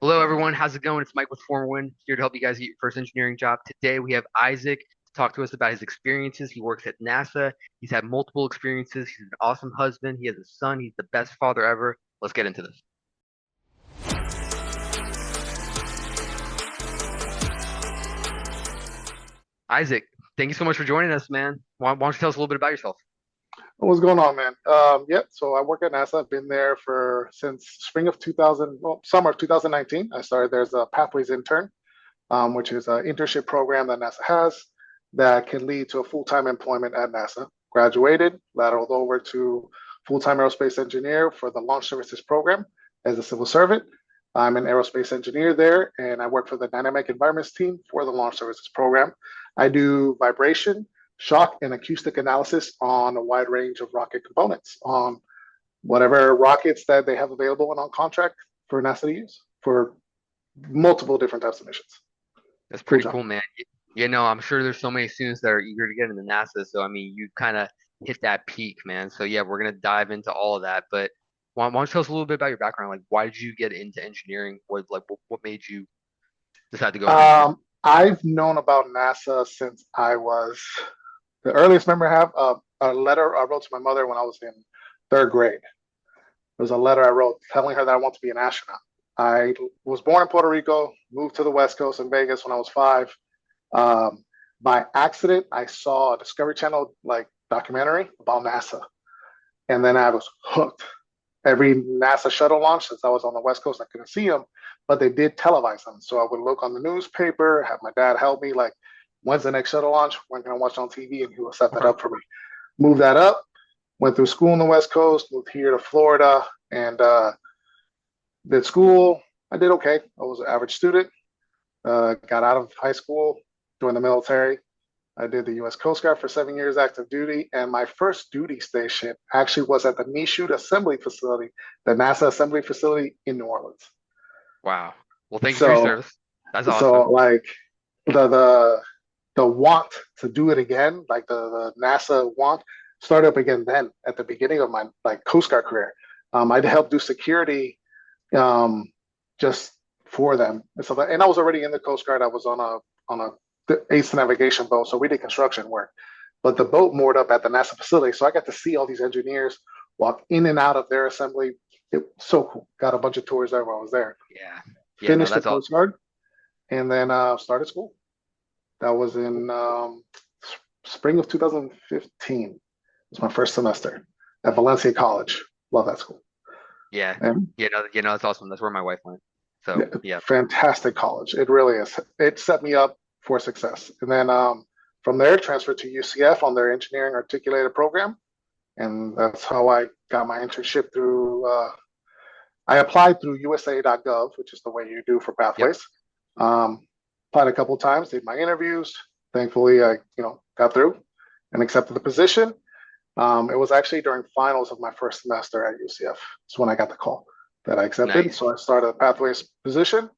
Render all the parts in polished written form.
Hello, everyone. How's it going? It's Mike with FormAWin here to help you guys get your first engineering job. Today, we have Isaac to talk to us about his experiences. He works at NASA. He's had multiple experiences. He's an awesome husband. He has a son. He's the best father ever. Let's get into this. Isaac, thank you so much for joining us, man. Why don't you tell us a little bit about yourself? What's going on, man? So I work at NASA. I've been there for since spring of 2000, well, summer of 2019. I started there as a Pathways intern, which is an internship program that NASA has that can lead to a full-time employment at NASA. Graduated, lateraled over to full-time aerospace engineer for the launch services program as a civil servant. I'm an aerospace engineer there, and I work for the dynamic environments team for the launch services program. I do vibration, shock, and acoustic analysis on a wide range of rocket components, on whatever rockets that they have available and on contract for NASA to use for multiple different types of missions. That's Cool pretty job. cool, man. I'm sure there's so many students that are eager to get into NASA. So, I mean, you kind of hit that peak, man. So, yeah, we're going to dive into all of that. But why don't you tell us a little bit about your background? Like, why did you get into engineering? What made you decide to go into engineering? I've known about NASA since I was the earliest memory I have. A letter I wrote to my mother when I was in third grade. It was a letter I wrote telling her that I want to be an astronaut. I was born in Puerto Rico, moved to the West Coast in Vegas when I was 5. Um, by accident, I saw a Discovery Channel like documentary about NASA, and then I was hooked. Every NASA shuttle launch, since I was on the West Coast, I couldn't see them, but they did televise them. So I would look on the newspaper, have my dad help me, like, when's the next shuttle launch? When can I watch on TV? And he would set that up for me. Move that up, went through school on the West Coast, moved here to Florida, and did school. I did okay. I was an average student. Got out of high school, joined the military. I did the U.S. Coast Guard for 7 years active duty, and my first duty station actually was at the Michoud Assembly Facility, the NASA Assembly Facility in New Orleans. Wow. Well, thank you for your So, service. That's so awesome. like the the the want to do it again, like the NASA want, started up again then at the beginning of my like Coast Guard career. I'd help do security um, just for them and stuff. And I was already in the Coast Guard. I was on a the ACE navigation boat, so we did construction work. But the boat moored up at the NASA facility, so I got to see all these engineers walk in and out of their assembly. It was so cool. Got a bunch of tours there while I was there. Yeah. Yeah, no, Finished the that's Coast awesome. Guard, and then started school. That was in spring of 2015. It was my first semester at Valencia College. Love that school. Yeah. And That's awesome. That's where my wife went. yeah, So, yeah. fantastic college. It really is. It set me up for success. And then from there, transferred to UCF on their engineering articulated program. And that's how I got my internship through. I applied through USA.gov, which is the way you do for Yep. pathways. Applied a couple of times, did my interviews. Thankfully, I got through and accepted the position. It was actually during finals of my first semester at UCF. That's when I got the call that I accepted. Nice. So I started a pathways position,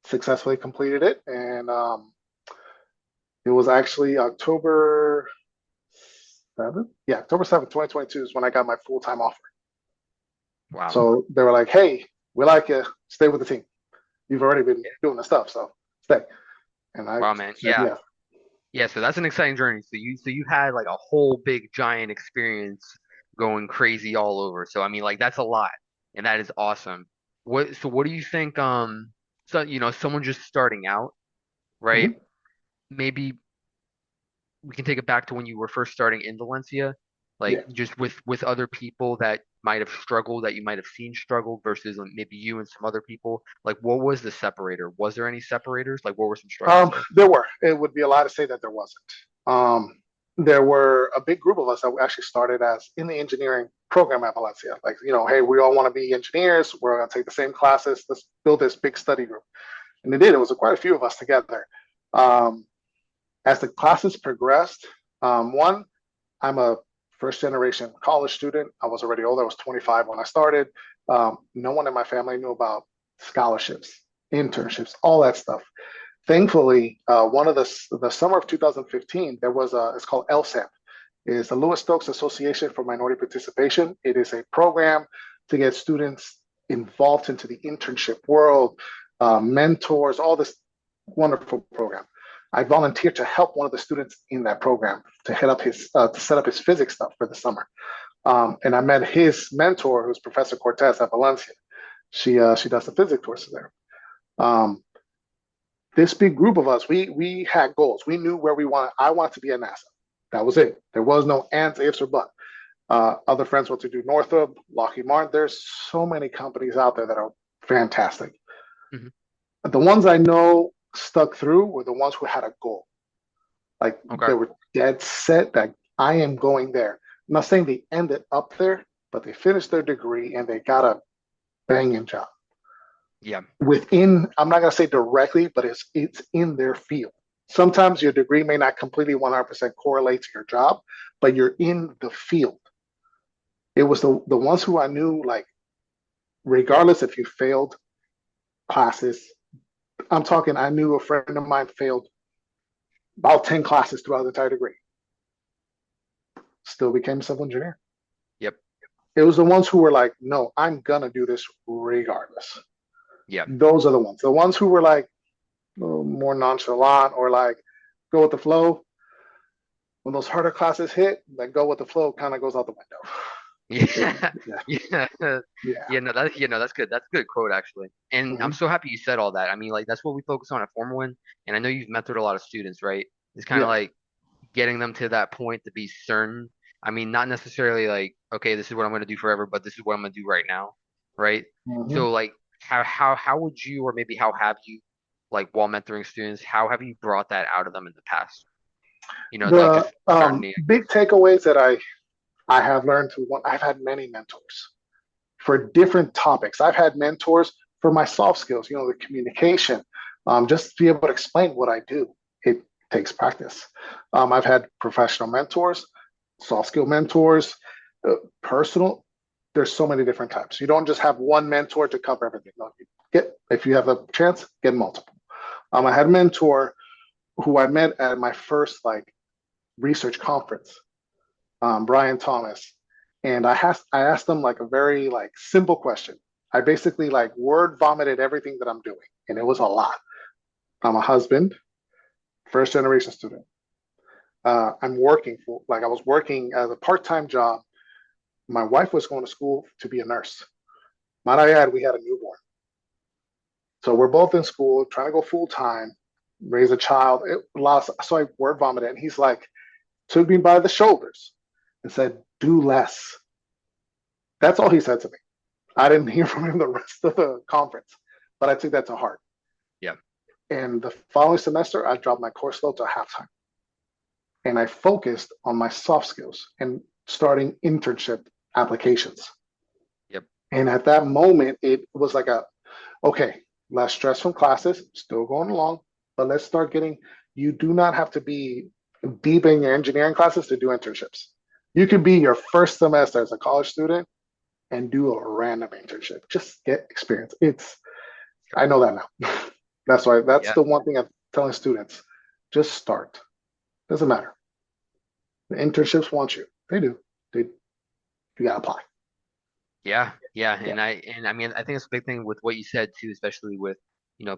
successfully completed it, and it was actually October 7th. Yeah, October 7th, 2022 is when I got my full time offer. Wow. So they were like, "Hey, we like you. Stay with the team. You've already been Yeah. doing the stuff, so stay." And I Wow, man. said, Yeah. "Yeah." Yeah, so that's an exciting journey. So you had like a whole big giant experience going crazy all over. So I mean like that's a lot and that is awesome. What do you think someone just starting out, right? Mhm. Maybe we can take it back to when you were first starting in Valencia, like Yeah. just with other people that might have struggled, that you might have seen struggle versus like, maybe you and some other people. Like what was the separator? Was there any separators? Like what were some struggles there? There were. It would be a lie to say that there wasn't. There were a big group of us that actually started as in the engineering program at Valencia. Like, hey, we all want to be engineers. We're going to take the same classes. Let's build this big study group. And they did. It was quite a few of us together. Um, as the classes progressed, one, I'm a first generation college student. I was already older. I was 25 when I started. No one in my family knew about scholarships, internships, all that stuff. Thankfully, one of the summer of 2015, there was it's called LSAP, is the Lewis Stokes Association for Minority Participation. It is a program to get students involved into the internship world, mentors, all this wonderful program. I volunteered to help one of the students in that program to head up his to set up his physics stuff for the summer. And I met his mentor, who's Professor Cortez at Valencia. She does the physics courses there. Um, this big group of us, we had goals. We knew where we wanted. I wanted to be at NASA. That was it. There was no ands, ifs, or buts. Other friends want to do Northrop, Lockheed Martin. There's so many companies out there that are fantastic. Hmm. The ones I know stuck through were the ones who had a goal. Like Okay. they were dead set that I am going there. I'm not saying they ended up there, but they finished their degree and they got a banging job Yeah. within. I'm not gonna say directly, but it's in their field. Sometimes your degree may not completely 100% correlate to your job, but you're in the field. It was the ones who I knew, like, regardless if you failed classes. I'm talking, I knew a friend of mine failed about 10 classes throughout the entire degree, still became a civil engineer. Yep. It was the ones who were like, no, I'm gonna do this regardless. Yeah. Those are the ones. The ones who were like a little more nonchalant or like go with the flow. When those harder classes hit, that go with the flow kind of goes out the window. Yeah, Yeah, yeah, yeah. no, that's good. That's a good quote actually. And I'm Mm-hmm. so happy you said all that. I mean, like that's what we focus on at FormAWin. And I know you've mentored a lot of students, right? It's kind of Yeah. like getting them to that point to be certain. I mean, not necessarily like, okay, this is what I'm going to do forever, but this is what I'm going to do right now, right? Mm-hmm. So like, how would you, or maybe how have you, like while mentoring students, how have you brought that out of them in the past? Like The just certainty. big takeaways that I have learned through one, I've had many mentors for different topics. I've had mentors for my soft skills, the communication, just to be able to explain what I do. It takes practice. I've had professional mentors, soft skill mentors, personal. There's so many different types. You don't just have one mentor to cover everything. No, if you have a chance, get multiple. I had a mentor who I met at my first like research conference, Brian Thomas, and I asked them like a very like simple question. I basically like word vomited everything that I'm doing, and it was a lot. I'm a husband, first generation student. I'm working for like I was working as a part time job. My wife was going to school to be a nurse. Might I add, we had a newborn, so we're both in school trying to go full time, raise a child. So I word vomited, and he's like took me by the shoulders and said, "Do less." That's all he said to me. I didn't hear from him the rest of the conference, but I took that to heart. Yeah. And the following semester, I dropped my course load to halftime and I focused on my soft skills and starting internship applications. Yep. And at that moment, it was like okay, less stress from classes, still going along, but let's start getting, you do not have to be deep in your engineering classes to do internships. You could be your first semester as a college student and do a random internship. Just get experience. I Sure. know that now. That's Yeah. the one thing I'm telling students. Just start. Doesn't matter. The internships want you. They do. They You gotta apply. Yeah, yeah, Yeah. and I mean I think it's a big thing with what you said too, especially with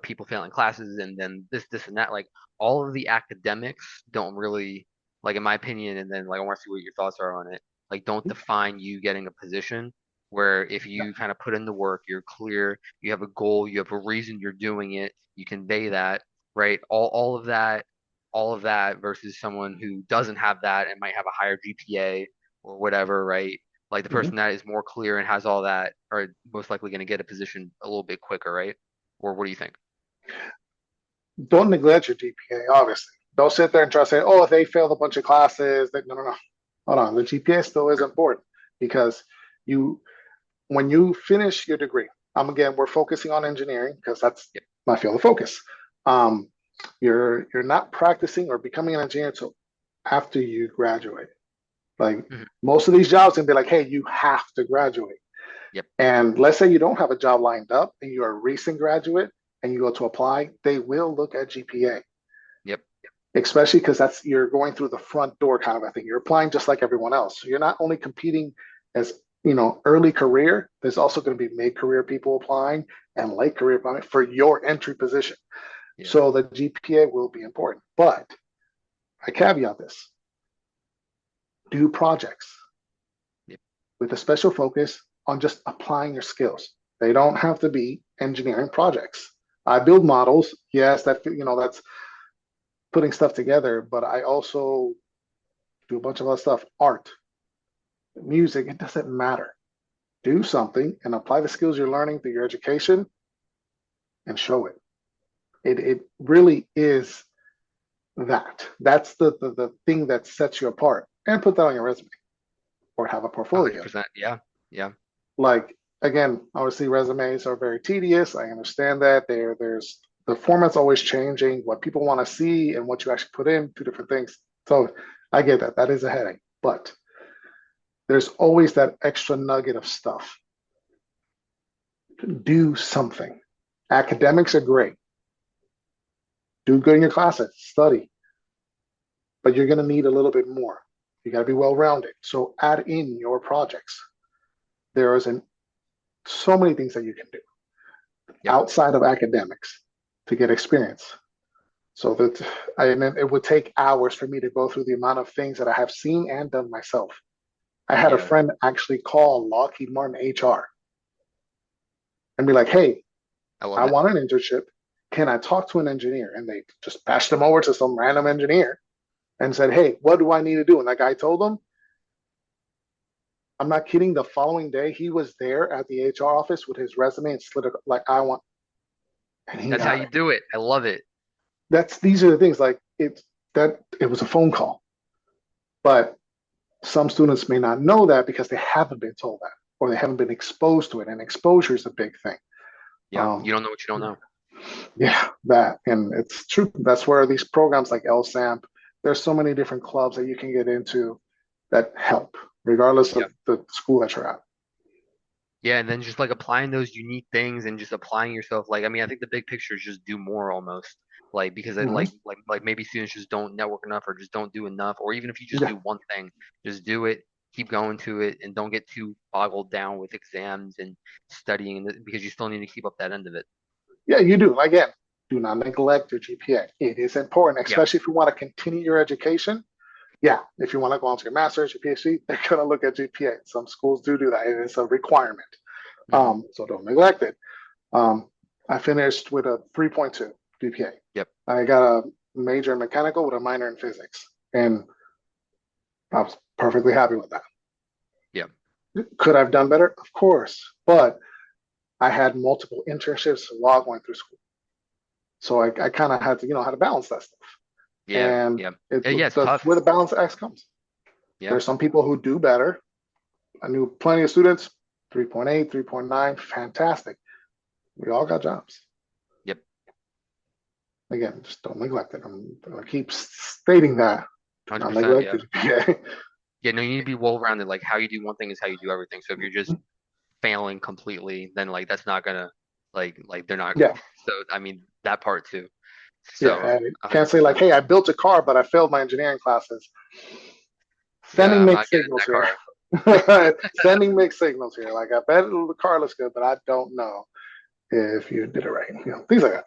people failing classes and then this and that. Like all of the academics don't really, like in my opinion, and then like I want to see what your thoughts are on it. Like don't define you getting a position where if you kind of put in the work, you're clear, you have a goal, you have a reason you're doing it, you convey that, right? All of that versus someone who doesn't have that and might have a higher GPA or whatever, right? Like the Mhm. person that is more clear and has all that are most likely going to get a position a little bit quicker, right? Or what do you think? Don't neglect your GPA, obviously. Don't sit there and try to say, oh, they failed a bunch of classes. No, no, no. Hold on. The GPA still is important because you, when you finish your degree, again, we're focusing on engineering because that's Yep. my field of focus. Um, you're not practicing or becoming an engineer until after you graduate. Like Hmm. most of these jobs can be like, hey, you have to graduate. Yep. And let's say you don't have a job lined up and you're a recent graduate and you go to apply, they will look at GPA, Yep. especially because you're going through the front door kind of a thing. You're applying just like everyone else. So you're not only competing as early career, there's also going to be mid-career people applying and late career applying for your entry position. Yeah. So the GPA will be important. But I caveat this: do projects Yep. with a special focus on just applying your skills. They don't have to be engineering projects. I build models. Yes, that's putting stuff together, but I also do a bunch of other stuff, art, music. It doesn't matter. Do something and apply the skills you're learning through your education and show it. It really is that. That's the thing that sets you apart. And put that on your resume or have a portfolio. 100%. Yeah. Yeah. Like, again, obviously resumes are very tedious. I understand that. There's the format's always changing, what people want to see and what you actually put in, two different things. So I get that. That is a headache. But there's always that extra nugget of stuff. Do something. Academics are great. Do good in your classes, study, but you're going to need a little bit more. You got to be well rounded. So add in your projects. There is so many things that you can do Yep. outside of academics to get experience. So that it would take hours for me to go through the amount of things that I have seen and done myself. I had a Yeah. friend actually call Lockheed Martin HR and be like, "Hey, I love I it. want an internship. Can I talk to an engineer?" And they just passed them over to some random engineer and said, "Hey, what do I need to do?" And that guy told them, I'm not kidding. The following day, he was there at the HR office with his resume and slid it like I want, and he That's how got you it. do it. I love it. These are the things like it was a phone call, but some students may not know that because they haven't been told that or they haven't been exposed to it, and exposure is a big thing. Yeah. Um, You don't know what you don't know. yeah, that, and it's true. That's where these programs like LSAMP, there's so many different clubs that you can get into that help, regardless Yeah. of the school that you're at. Yeah, and then just like applying those unique things and just applying yourself. Like, I mean, I think the big picture is just do more almost. Like, because it Mm-hmm. like maybe students just don't network enough or just don't do enough. Or even if you just Yeah, do one thing, just do it, keep going to it, and don't get too boggled down with exams and studying because you still need to keep up that end of it. yeah, you do. Again, do not neglect your GPA. It is important, Yeah. especially if you want to continue your education. Yeah, if you want to go on to your master's, your PhD, they're going to look at GPA. Some schools do that. It is a requirement. Hmm. So don't neglect it. Um, I finished with a 3.2 GPA. Yep. I got a major in mechanical with a minor in physics, and I was perfectly happy with that. Yep. Could I've done better? Of course, but I had multiple internships while going through school, so I kind of had to how to balance that stuff. Yeah. And Yeah. Yeah. It's that's tough. where the balance X comes. Yeah. There's some people who do better. I knew plenty of students, 3.8, 3.9, fantastic. We all got jobs. Yep. Again, just don't neglect it. I keep stating that. Do not 100%. neglect Yeah. it. Okay. Yeah. No, you need to be well-rounded. Like how you do one thing is how you do everything. So if you're just failing completely, then like that's not gonna like they're not. Yeah. So I mean that part too. Yeah. So I can't say like, 100%. hey, I built a car, but I failed my engineering classes. Yeah, Sending I'm mixed not getting in signals that here. car. Sending mixed signals here. Like, I bet the car looks good, but I don't know if you did it right. Things like that.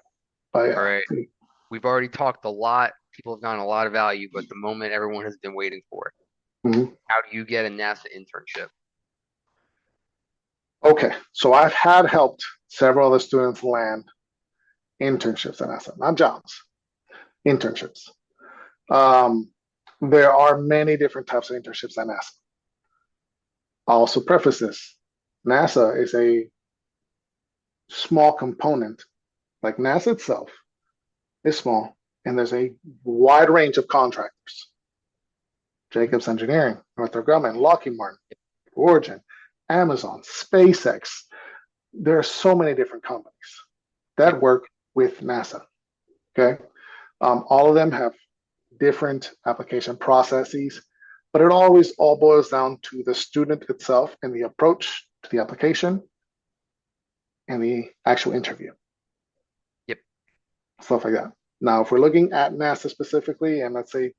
But All yeah. right. We've already talked a lot. People have gotten a lot of value, but the moment everyone has been waiting for. Mhm. How do you get a NASA internship? Okay. So I've had helped several other students land internships at NASA, not jobs, internships. Um, there are many different types of internships at NASA. I'll also preface this. NASA is a small component, like NASA itself is small, and there's a wide range of contractors. Jacobs Engineering, Northrop Grumman, Lockheed Martin, Origin, Amazon, SpaceX. There are so many different companies Yep. that work with NASA. Okay. All of them have different application processes, but it always all boils down to the student itself and the approach to the application and the actual interview, Yep. stuff like that. Now, if we're looking at NASA specifically, and let's say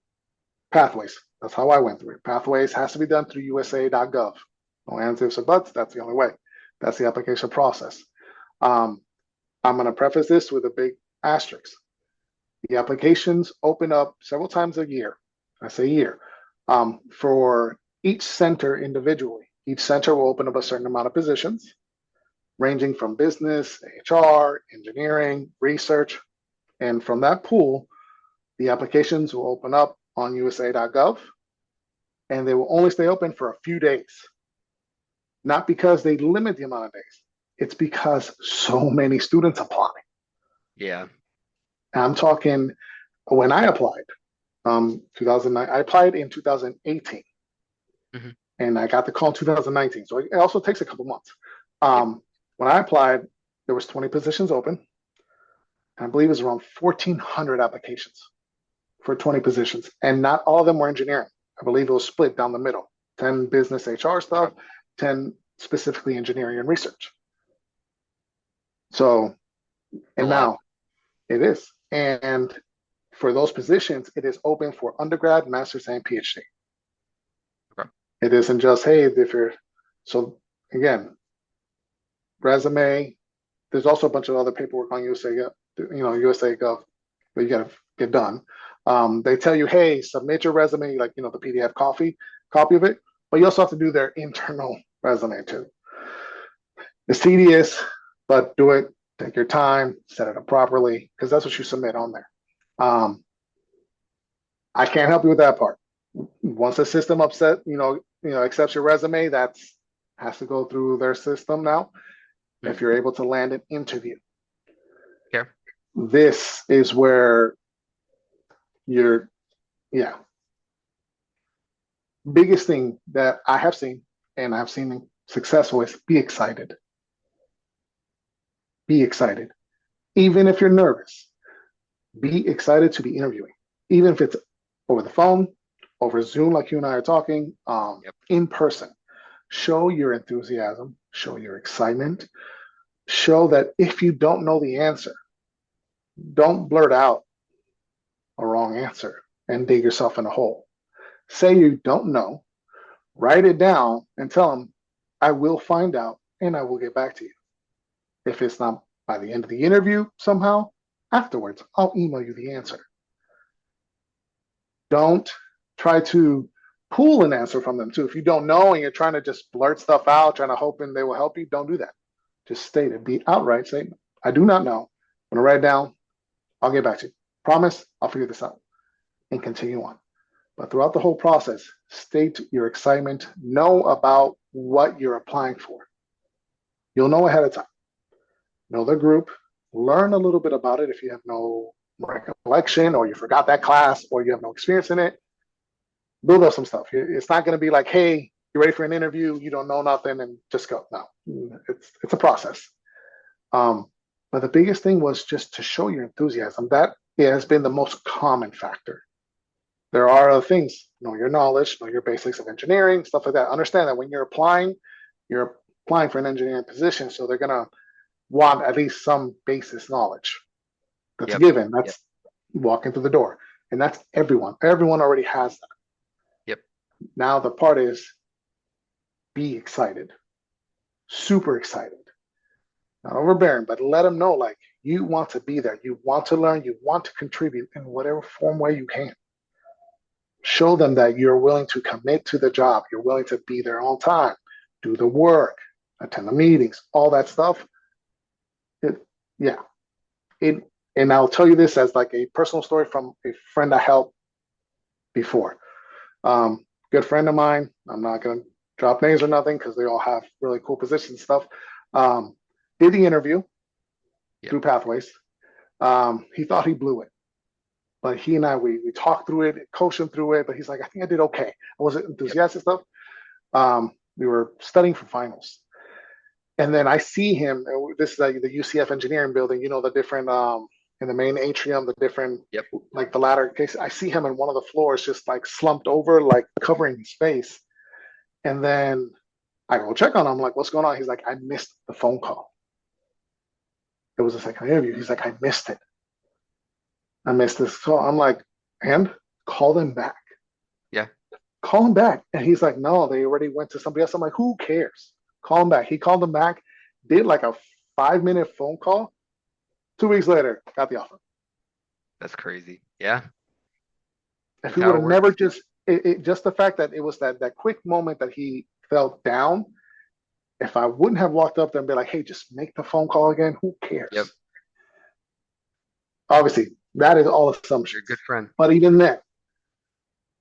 pathways, that's how I went through it. Pathways has to be done through USA.gov. No ands, ifs, or buts. That's the only way. That's the application process. Um, I'm going to preface this with a big asterisk. The applications open up several times a year. I say year. For each center individually. Each center will open up a certain amount of positions, ranging from business, HR, engineering, research. And from that pool, the applications will open up on USA.gov, and they will only stay open for a few days. Not because they limit the amount of days, it's because so many students apply. Yeah. I'm talking when I applied, 2009, I applied in 2018 Hmm. and I got the call in 2019. So it also takes a couple months. Yep. When I applied, there was 20 positions open. I believe it was around 1,400 applications for 20 positions, and not all of them were engineering. I believe it was split down the middle, 10 business HR stuff, 10 specifically engineering and research. So, A and lot. now it is. And for those positions, it is open for undergrad, master's, and PhD. Okay. It isn't just, hey, if you're, so again, resume, there's also a bunch of other paperwork on USA, USA Gov that you got to get done. They tell you, hey, submit your resume, like, the PDF copy of it, but you also have to do their internal resume too. It's tedious, but do it. Take your time, set it up properly, because that's what you submit on there. I can't help you with that part. Once the system accepts your resume, that's has to go through their system now. Mm. If you're able to land an interview, Okay. this is where you're, yeah. Biggest thing that I have seen and I've seen successful is be excited. Be excited. Even if you're nervous, be excited to be interviewing. Even if it's over the phone, over Zoom, like you and I are talking, Yep. in person. Show your enthusiasm, show your excitement, show that if you don't know the answer, don't blurt out a wrong answer and dig yourself in a hole. Say you don't know, write it down and tell them, I will find out and I will get back to you. If it's not by the end of the interview somehow, afterwards, I'll email you the answer. Don't try to pull an answer from them too. If you don't know and you're trying to just blurt stuff out, trying to hope and they will help you, don't do that. Just state it. Be outright. Say, I do not know. I'm going to write it down. I'll get back to you. Promise, I'll figure this out and continue on. But throughout the whole process, state your excitement. Know about what you're applying for. You'll know ahead of time. Know the group. Learn a little bit about it if you have no recollection or you forgot that class or you have no experience in it. Build up some stuff. It's not going to be like, hey, you're ready for an interview, you don't know nothing, and just go. No, it's a process. But the biggest thing was just to show your enthusiasm. That has been the most common factor. There are other things. Know your knowledge, know your basics of engineering, stuff like that. Understand that when you're applying for an engineering position, so they're gonna want at least some basis knowledge. That's a Yep. given. Yep. That's walking through the door, and that's everyone. Everyone already has that. Yep. Now the part is be excited, super excited, not overbearing, but let them know like you want to be there, you want to learn, you want to contribute in whatever form way you can. Show them that you're willing to commit to the job, you're willing to be there on time, do the work, attend the meetings, all that stuff. It, yeah, it, and I'll tell you this as like a personal story from a friend I helped before. Good friend of mine. I'm not going to drop names or nothing because they all have really cool positions and stuff. Did the interview Yep. through Pathways. He thought he blew it, but he and I we talked through it, coached him through it. But he's like, I think I did okay. I wasn't Yep. enthusiastic stuff. We were studying for finals, and then I see him. This is like the UCF engineering building. The different in the main atrium, the different Yep. like the ladder case. I see him in one of the floors, just like slumped over, like covering his face. And then I go check on him. I'm like, what's going on? He's like, I missed the phone call. It was a second interview. He's like, I missed it. I missed this call. I'm like, and call them back. Yeah. call him back. And he's like, no, they already went to somebody else. I'm like, who cares? Call him back. He called him back, did like a 5 minute phone call. 2 weeks later, got the offer. That's crazy. Yeah, If that's he how would it have never works. just the fact that it was that quick moment that he felt down, if I wouldn't have walked up there and be like, hey, just make the phone call again, who Yep, cares? Obviously, that is all you're a assumptions. good friend. But even then,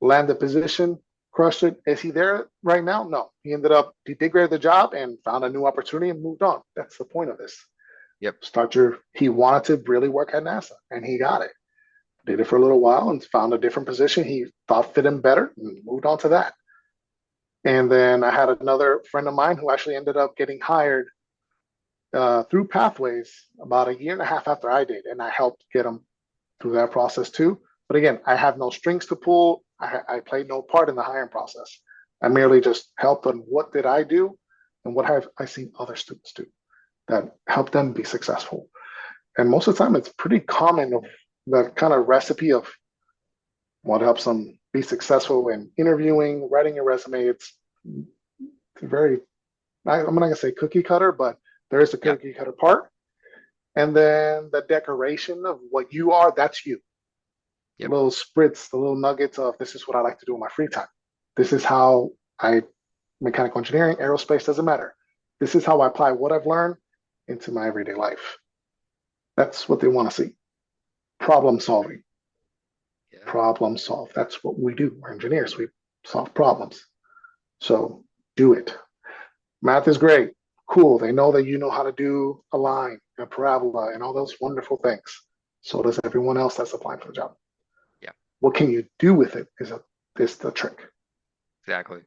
land the position, crushed it. Is he there right now? No. He did great at the job and found a new opportunity and moved on. That's the point of this. Yep. He wanted to really work at NASA and he got it. Did it for a little while and found a different position he thought fit him better and moved on to that. And then I had another friend of mine who actually ended up getting hired through Pathways about a year and a half after I did. And I helped get him through that process too. But again, I have no strings to pull. I played no part in the hiring process. I merely just helped on what did I do and what have I seen other students do that help them be successful. And most of the time, it's pretty common of the kind of recipe of what helps them be successful in interviewing, writing a resume. It's very, I'm not going to say cookie cutter, but there is a Yeah. cookie cutter part. And then the decoration of what you are, that's you. The Yep. little spritz, the little nuggets of this is what I like to do in my free time. This is how I, mechanical engineering, aerospace, doesn't matter. This is how I apply what I've learned into my everyday life. That's what they want to see. Problem solving. Yeah. Problem solve. That's what we do. We're engineers. We solve problems. So do it. Math is great. Cool. They know that you know how to do a line, a parabola, and all those wonderful things. So does everyone else that's applying for the job. Yeah. What can you do with it is the trick. Exactly.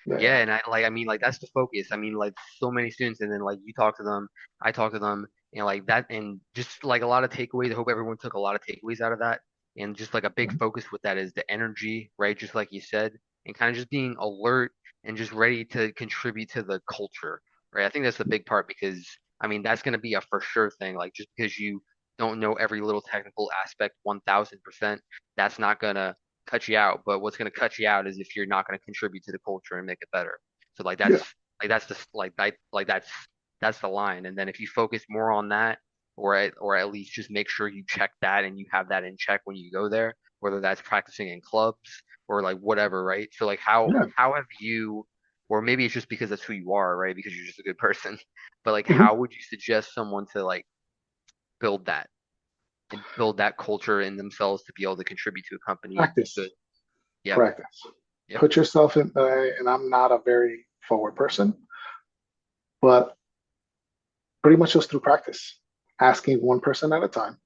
Yeah. Yeah, and I mean, like that's the focus. I mean, like so many students, and then like you talk to them, I talk to them, and like that, and just like a lot of takeaways. I hope everyone took a lot of takeaways out of that, and just like a big focus with that is the energy, right? Just like you said, and kind of just being alert and just ready to contribute to the culture, right? I think that's the big part because I mean that's gonna be a for sure thing. Like just because you don't know every little technical aspect 1000%, that's not gonna cut you out. But what's going to cut you out is if you're not going to contribute to the culture and make it better. So Yeah. that's the that's the line. And then if you focus more on that, or at least just make sure you check that and you have that in check when you go there, whether that's practicing in clubs or like whatever, right? So like Yeah. how have you, or maybe it's just because that's who you are, right? Because you're just a good person. But like Mhm. how would you suggest someone to like build that and build that culture in themselves to be able to contribute to a company and be good? Practice. Yep. Practice. Yep. Put yourself in, and I'm not a very forward person, but pretty much just through practice, asking one person at a time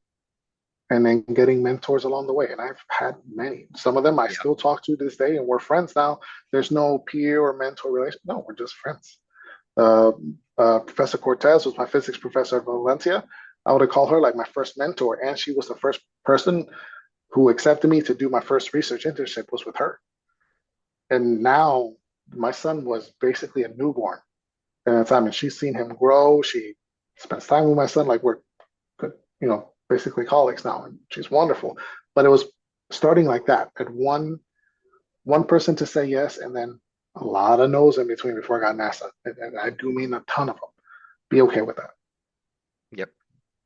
and then getting mentors along the way. And I've had many. Some of them I Yeah. still talk to this day, and we're friends now. There's no peer or mentor relation. No, we're just friends. Uh, Professor Cortez was my physics professor at Valencia. I would have called her like my first mentor, and she was the first person who accepted me to do my first research internship was with her. And now my son was basically a newborn at the time, and she's seen him grow. She spends time with my son, like we're good, basically colleagues now, and she's wonderful. But it was starting like that, at one person to say yes, and then a lot of no's in between before I got NASA, and I do mean a ton of them. Be okay with that. Yep.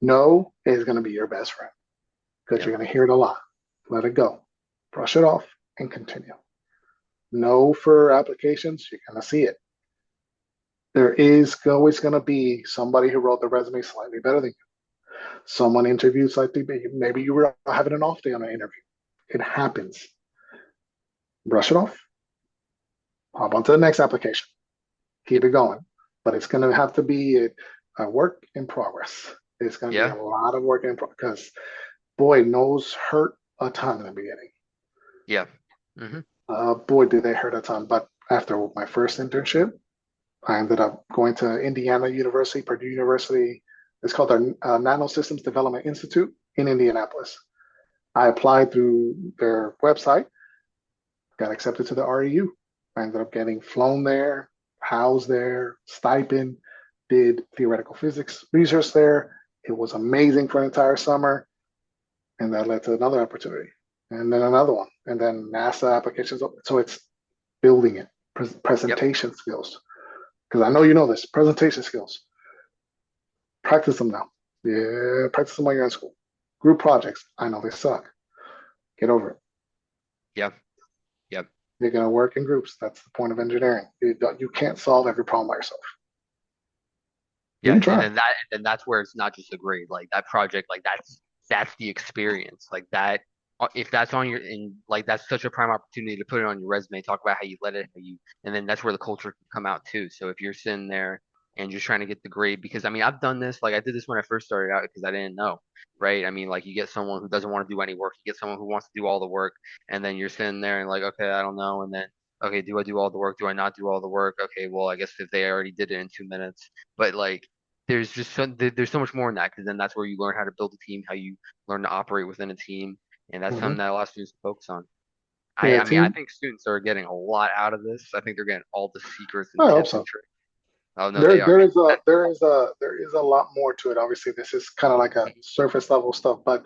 No is going to be your best friend because Yep. you're going to hear it a lot. Let it go, brush it off, and continue. No for applications, you're going to see it. There is always going to be somebody who wrote the resume slightly better than you. Someone interviewed slightly better. Maybe you were having an off day on an interview. It happens. Brush it off. Hop on to the next application. Keep Yep. it going. But it's going to have to be a work in progress. It's going to be Yeah. a lot of work in progress because, boy, nose hurt a ton in the beginning. Yeah. Hmm. Boy, did they hurt a ton. But after my first internship, I ended up going to Indiana University, Purdue University. It's called our Nanosystems Development Institute in Indianapolis. I applied through their website, got accepted to the REU. I ended up getting flown there, housed there, stipend, did theoretical physics research there. It was amazing for an entire summer. And that led to another opportunity and then another one. And then NASA applications. So it's building it, Yep. presentation skills. Because I know you know this, presentation skills. Practice them now. Yeah, practice them while you're in school. Group projects. I know they suck. Get over it. Yep. Yep. You're gonna work in groups. That's the point of engineering. You can't solve every problem by yourself. You Yeah, can and try. then that's where it's not just a grade. Like that project, like that's the experience. Like that, if that's on your in like that's such a prime opportunity to put it on your resume. Talk about how you let it, how you, and then that's where the culture can come out too. So if you're sitting there and just trying to get the grade, because I mean I've done this. Like I did this when I first started out because I didn't know, right? I mean like you get someone who doesn't want to do any work, you get someone who wants to do all the work, and then you're sitting there and like okay I don't know, and then okay do I do all the work? Do I not do all the work? Okay, well I guess if they already did it in 2 minutes, but like there's so much more in that because then that's where you learn how to build a team, how you learn to operate within a team, and that's something Hmm. that a lot of students focus on. I Yeah, I mean I team. think students are getting a lot out of this. I think they're getting all the secrets and I hope tips and so. tricks. Oh no, There, they are, there man. is a, there is a, there is a lot more to it. Obviously, this is kind of like a Indeed, surface level stuff, but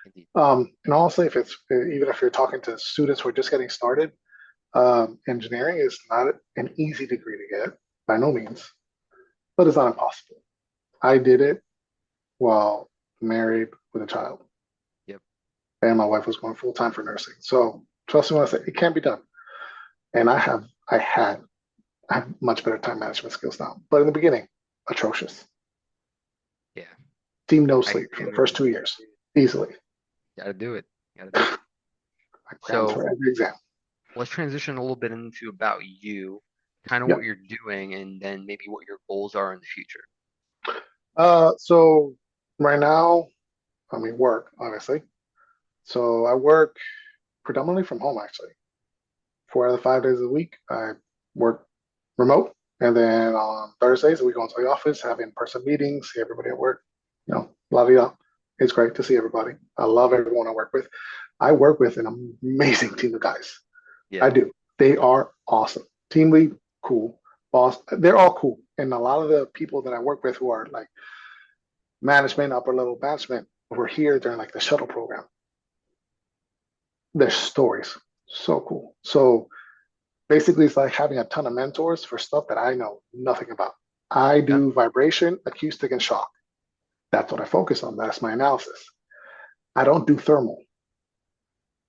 indeed. and honestly, if it's even if you're talking to students who are just getting started, engineering is not an easy degree to get by no means, but it's not impossible. I did it while married with a child, Yep. and my wife was going full time for nursing. So trust me when I say it can be done. And I have much better time management skills now. But in the beginning, atrocious. Yeah. Team no I can sleep see for the it, first man. 2 years, easily. Gotta do it. Gotta do it. I crammed So for every exam. let's transition a little bit into about you, kind of what Yep. you're doing, and then maybe what your goals are in the future. So right now, I mean, work, obviously. So I work predominantly from home, actually. 4 out of the 5 days a week, I work remote. And then on Thursdays, we go into the office, have in-person meetings, see everybody at work. Blah, blah, blah. It's great to see everybody. I love everyone I work with. I work with an amazing team of guys. I Yeah. do. They are awesome. Team lead, cool. Boss, they're all cool. And a lot of the people that I work with who are like management, upper level management, were here during like the shuttle program. Their stories, so cool. So basically, it's like having a ton of mentors for stuff that I know nothing about. I Yeah. do vibration, acoustic, and shock. That's what I focus on. That's my analysis. I don't do thermal.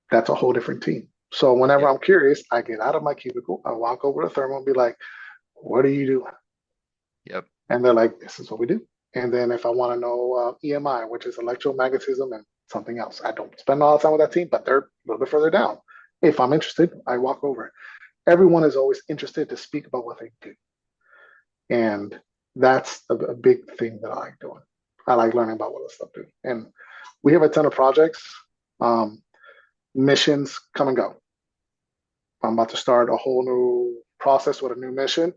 That's a whole different team. So whenever Yep. I'm curious, I get out of my cubicle, I walk over to thermal and be like, what do you do? Yep. And they're like, this is what we do. And then if I want to know EMI, which is electromagnetism and something else, I don't spend all the time with that team, but they're a little bit further down. If I'm interested, I walk over. Everyone is always interested to speak about what they do. And that's a big thing that I like doing. I like learning about what this stuff do. And we have a ton of projects. Um, Missions come and go. I'm about to start a whole new process with a new mission,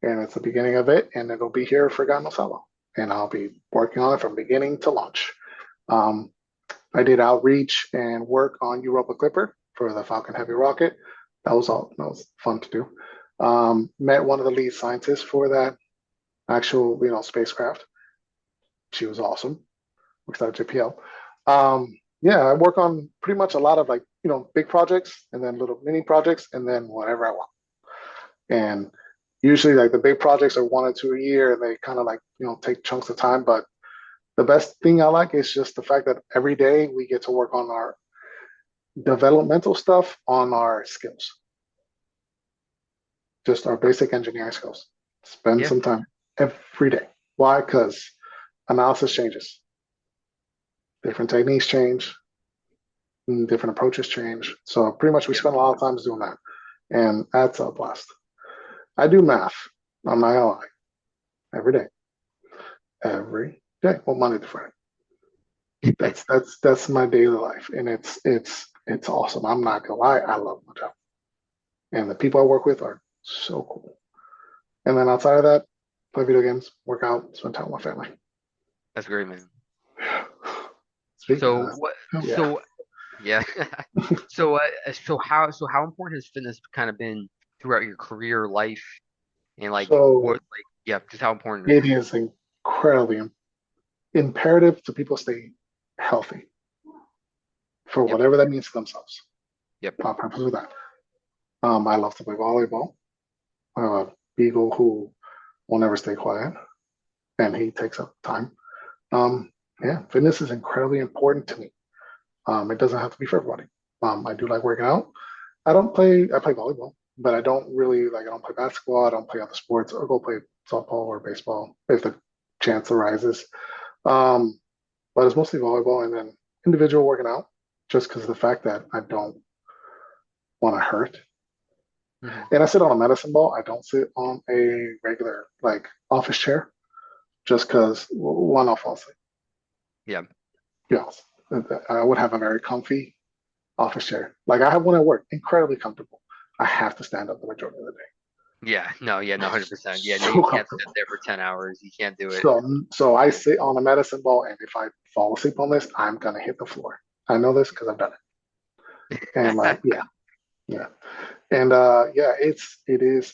and it's the beginning of it, and it'll be here for God knows how long. And I'll be working on it from beginning to launch. Um, I did outreach and work on Europa Clipper for the Falcon Heavy rocket. That was fun to do. Met one of the lead scientists for that actual spacecraft. She was awesome. Works out of JPL. Yeah, I work on pretty much a lot of like big projects and then little mini projects and then whatever I want. And usually like the big projects are 1 or 2 a year and they kind of like take chunks of time. But the best thing I like is just the fact that every day we get to work on our developmental stuff on our skills, just our basic engineering skills. Spend Yeah. some time every day. Why? Because analysis changes, different techniques change, and different approaches change. So pretty much we Yep. spend a lot of time doing that, and that's a blast. I do math on my own every day, well Monday to Friday. That's my daily life, and it's awesome. I'm not gonna lie, I love my job, and the people I work with are so cool. And then outside of that, play video games, work out, spend time with my family. That's great, man. Speaking of So that, what? oh yeah. So yeah. So how important has fitness kind of been throughout your career life and like what So like yeah, just how important is it it? is incredibly imperative to people stay healthy for Yep. whatever that means to themselves. Yep. I'll preface with that. I love to play volleyball. I have a beagle who will never stay quiet, and he takes up time. Yeah, fitness is incredibly important to me. It doesn't have to be for everybody. I do like working out. I play volleyball, but I don't really like, I don't play basketball. I don't play other sports or go play softball or baseball if the chance arises. Um, but it's mostly volleyball and then individual working out just because of the fact that I don't want to hurt. Hmm. And I sit on a medicine ball. I don't sit on a regular like office chair just because one, I'll fall asleep. Yeah. Yes, I would have a very comfy office chair. Like I have one at work, incredibly comfortable. I have to stand up the majority of the Yeah. No, yeah, no, day. 100%. Yeah, no, So you can't sit comfortable. there for 10 hours. You can't do it. So I sit on a medicine ball, and if I fall asleep on this, I'm gonna hit the floor. I know this because I've done it. And yeah, yeah, and yeah, it is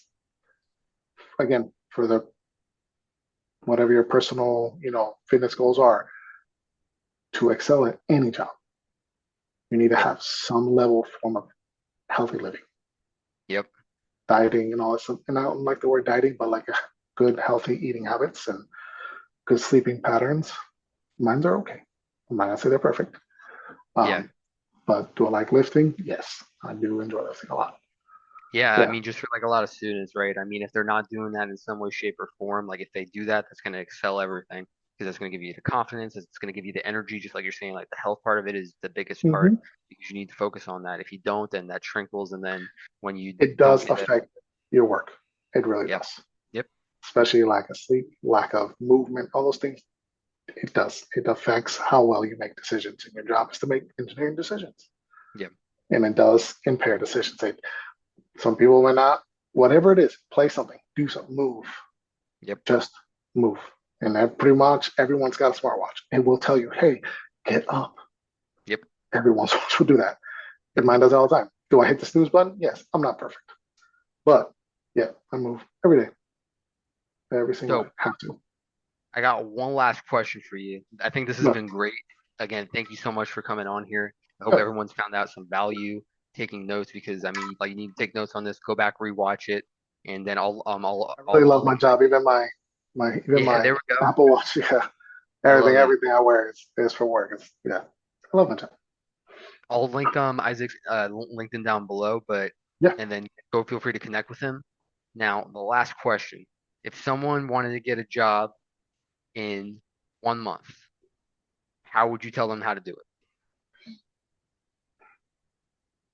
again for the whatever your personal fitness goals are to excel at any job. You need to Yep. have some level form of healthy living, Yep. dieting, and all that stuff. And I don't like the word dieting, but like good healthy eating habits and good sleeping patterns. Mine are okay. I'm not gonna say they're perfect. Yeah. Um, but do I like lifting? Yes, I do enjoy lifting a lot. Yeah, I Yeah. mean, just for like a lot of students, right? I mean, if they're not doing that in some way, shape, or form, like if they do that, that's going to excel everything because that's going to give you the confidence, it's going to give you the energy, just like you're saying, like the health part of it is the biggest part Hmm. because you need to focus on that. If you don't, then that trinkles, and then when you It don't does get it, affect your work. It really yep, does. yep, Especially lack of sleep, lack of movement, all those things. It does. It affects how well you make decisions. And your job is to make engineering decisions. yep, And it does impair decisions. Some people may not, whatever it is, play something, do something, move, yep, just move. And that pretty much everyone's got a smartwatch. It will tell you, hey, get up. yep, Everyone's watch will do that. And yep. mine does it all the time. Do I hit the snooze button? Yes, I'm not perfect. But yeah, I move every day, every single day. So Have to. I got one last question for you. I think this has No, been great. Again, thank you so much for coming on here. I hope I everyone's found out some value taking notes because I mean, like you need to take notes on this, go back, rewatch it, and then really love my job. Even even yeah, my there we go. Apple Watch. Yeah, I love it. everything I wear is for work. Yeah, I love my job. I'll link Isaac's LinkedIn down below, but Yeah, and then go feel free to connect with him. Now, the last question. If someone wanted to get a job in 1 month, how would you tell them how to do it?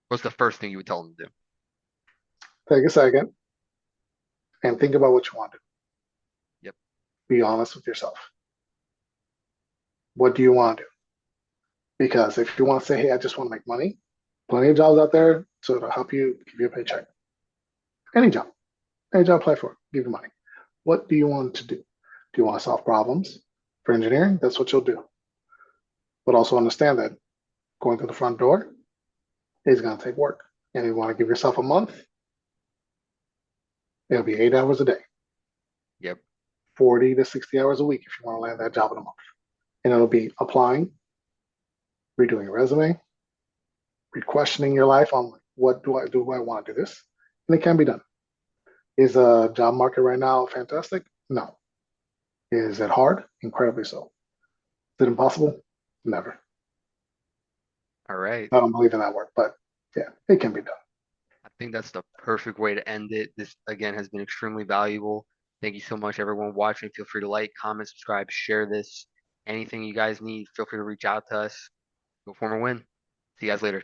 What's the first thing you would tell them to do? take a second and think about what you want to do. Yep. Be honest with yourself. What do you want to do? Because if you want to say, hey, I just want to make money, plenty of jobs out there so it'll help you give you a paycheck. Any job apply for, give you money. What do you want to do? Do you want to solve problems for engineering? That's what you'll do. But also understand that going through the front door is going to take work. And you want to give yourself a month, it'll be 8 hours a day, Yep. 40 to 60 hours a week if you want to land that job in a month. And it'll be applying, redoing your resume, re-questioning your life on what do I do? I want to do this? And it can be done. Is the job market right now fantastic? No. Is it hard? Incredibly so. Is it impossible? Never. All right. I don't believe in that word, but yeah, it can be done. I think that's the perfect way to end it. This again has been extremely valuable. Thank you so much, everyone watching. Feel free to like, comment, subscribe, share this. Anything you guys need, feel free to reach out to us. Go form or win. See you guys later.